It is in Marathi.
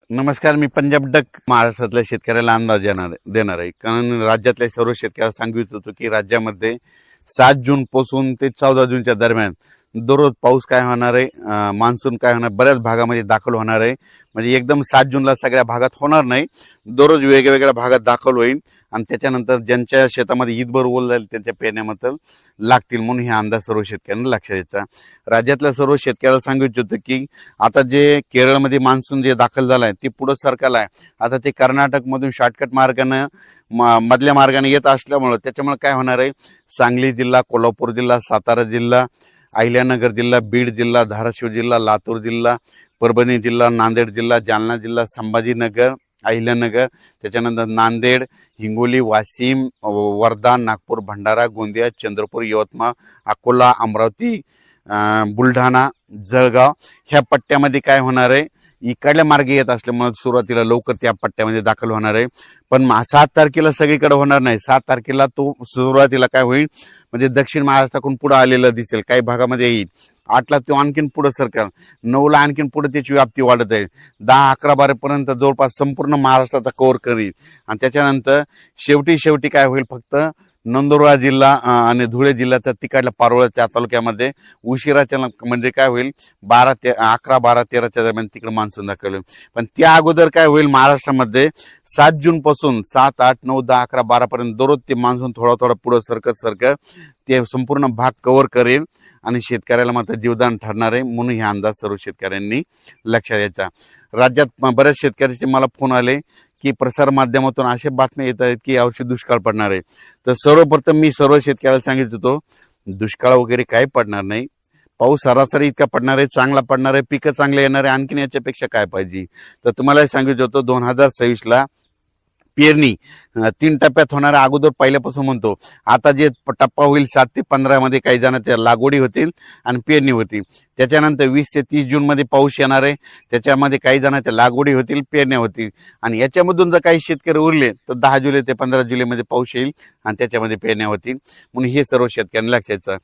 नमस्कार, मी पंजाब डक महाराष्ट्रातल्या शेतकऱ्याला अंदाज देणार आहे. कारण राज्यातल्या सर्व शेतकऱ्याला सांगू इच्छितो की राज्यामध्ये 7 जून पासून ते 14 जूनच्या दरम्यान दररोज पाऊस काय होणार आहे, मान्सून काय होणार, बऱ्याच भागामध्ये दाखल होणार आहे. म्हणजे एकदम 7 जूनला सगळ्या भागात होणार नाही, दररोज वेगवेगळ्या भागात दाखल होईल आणि त्याच्यानंतर ज्यांच्या शेतामध्ये ईदभर ओल जाईल त्यांच्या पेरण्यामध्ये लागतील. म्हणून हे अंदाज सर्व शेतकऱ्यांना लक्षात द्यायचा. राज्यातल्या सर्व शेतकऱ्याला सांगू इच्छितो की आता जे केरळमध्ये मान्सून जे दाखल झालं आहे ते पुढे सरकलं आहे. आता ते कर्नाटकमधून शॉर्टकट मार्गाने मधल्या मार्गाने येत असल्यामुळे त्याच्यामुळे काय होणार आहे, सांगली जिल्हा, कोल्हापूर जिल्हा, सातारा जिल्हा, अहिल्यानगर जिल्हा, बीड जिल्हा, धाराशिव जिल्हा, लातूर जिल्हा, परभणी जिल्हा, नांदेड जिल्हा, जालना जिल्हा, संभाजीनगर, अहिल्यानगर, त्याच्यानंतर नांदेड, हिंगोली, वाशिम, वर्धा, नागपूर, भंडारा, गोंदिया, चंद्रपूर, यवतमाळ, अकोला, अमरावती, बुलढाणा, जळगाव ह्या पट्ट्यामध्ये काय होणार आहे, इकडल्या मार्गे येत असल्यामुळे सुरुवातीला लवकर त्या पट्ट्यामध्ये दाखल होणार आहे. पण 7 तारखेला सगळीकडे होणार नाही. 7 तारखेला तो सुरुवातीला काय होईल, म्हणजे दक्षिण महाराष्ट्राकडून पुढे आलेलं दिसेल, काही भागामध्ये येईल. 8ला तो आणखीन पुढे सरकेल, 9ला आणखीन पुढे त्याची व्याप्ती वाढत आहे, 10, 11, 12 पर्यंत जवळपास संपूर्ण महाराष्ट्राचा कव्हर करील. आणि त्याच्यानंतर शेवटी काय होईल, फक्त नंदुरबार जिल्हा आणि धुळे जिल्ह्याच्या तिकडल्या पारोळा त्या तालुक्यामध्ये उशिराच्या म्हणजे काय होईल 11, 12, 13च्या दरम्यान तिकडे मान्सून दाखल होईल. पण त्या अगोदर काय होईल, महाराष्ट्रामध्ये 7 जून पासून 7, 8, 9, 10, 11, 12 पर्यंत दररोज ते मान्सून थोडा पुढे सरकत ते संपूर्ण भाग कव्हर करेल आणि शेतकऱ्याला मात्र जीवदान ठरणार आहे. म्हणून हे अंदाज सर्व शेतकऱ्यांनी लक्षात द्यायचा. राज्यात बऱ्याच शेतकऱ्यांचे मला फोन आले की प्रसार माध्यमातून अशा बातम्या येत आहेत की यावर्षी दुष्काळ पडणार आहे. तर सर्वप्रथम मी सर्व शेतकऱ्याला सांगितलं होतो, दुष्काळ वगैरे काही पडणार नाही. पाऊस सरासरी इतका पडणार आहे, चांगला पडणार आहे, पिकं चांगले येणार आहे. आणखीन याच्यापेक्षा काय पाहिजे. तर तुम्हाला सांगितलं होतं 2026ला पेरणी 3 टप्प्यात होणार आहे. अगोदर पहिल्यापासून म्हणतो, आता जे टप्पा होईल 7 ते 15 मध्ये काही जणांच्या लागवडी होतील आणि पेरणी होतील. त्याच्यानंतर 20 ते 30 जून मध्ये पाऊस येणार आहे, त्याच्यामध्ये काही जणांच्या लागवडी होतील, पेरण्या होतील. आणि याच्यामधून जर काही शेतकरी उरले तर 10 जुलै ते 15 जुलैमध्ये पाऊस येईल आणि त्याच्यामध्ये पेरण्या होतील. म्हणून हे सर्व शेतकऱ्यांना लक्षात द्यायचं.